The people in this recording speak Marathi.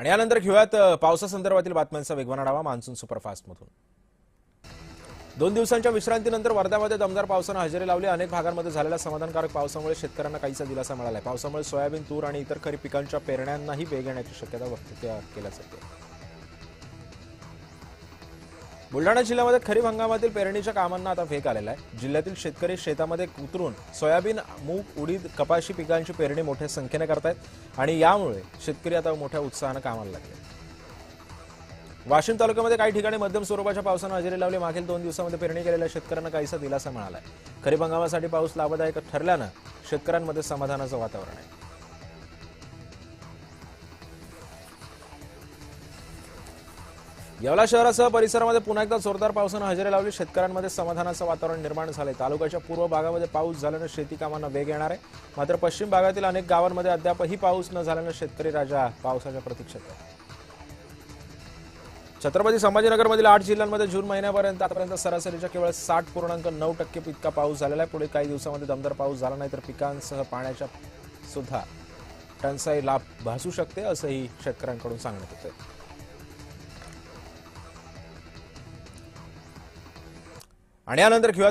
आणि यानंतर घेऊयात पावसासंदर्भातील बातम्यांचा वेगवान आढावा मान्सून सुपरफास्टमधून। 2 दिवसांच्या विश्रांतीनंतर वर्ध्यामध्ये दमदार पावसाने हजेरी लावली। अनेक भागांमध्ये झालेल्या समाधानकारक पावसामुळे शेतकऱ्यांना काहीसा दिलासा मिळाला आहे। पावसामुळे सोयाबीन, तूर आणि इतर खरीप पिकांच्या पेरण्यांनाही वेग येण्याची शक्यता व्यक्त केली जाते। बुलढाणा जिल्ह्यामध्ये खरीप हंगामातील पेरणीच्या कामांना आता वेग आलेला आहे। जिल्ह्यातील शेतकरी शेतामध्ये उतरून सोयाबीन, मूग, उडीद, कपाशी पिकांची पेरणी मोठ्या संख्येने करतायत आणि यामुळे शेतकरी आता मोठ्या उत्साहाने कामाला लागले। वाशिम तालुक्यामध्ये काही ठिकाणी मध्यम स्वरूपाच्या पावसाने हजेरी लावली। मागील 2 दिवसांमध्ये पेरणी केलेल्या शेतकऱ्यांना काहीसा दिलासा मिळाला आहे। खरीप हंगामासाठी पाऊस लाभदायक ठरल्याने शेतकऱ्यांमध्ये समाधानाचं वातावरण आहे। येवला शहरासह परिसरामध्ये पुन्हा एकदा जोरदार पावसाने हजेरी लावली। शेतकऱ्यांमध्ये समाधानाचं वातावरण निर्माण झाले। तालुक्याच्या पूर्व भागामध्ये पाऊस झाल्याने शेती कामांना वेग येणार आहे। मात्र पश्चिम भागातील अनेक गावांमध्ये अद्यापही पाऊस न झाल्याने शेतकरी राजा पावसाच्या प्रतीक्षेत आहे। छत्रपती संभाजीनगरमधील 8 जिल्ह्यांमध्ये जून महिन्यापर्यंत आतापर्यंत सरासरीच्या केवळ 60.9% इतका पाऊस झालेला आहे। पुढे काही दिवसांमध्ये दमदार पाऊस झाला नाही तर पिकांसह पाण्याच्या सुद्धा टंचाई लाभ भासू शकते असंही शेतकऱ्यांकडून सांगण्यात येतं। आणि यानंतर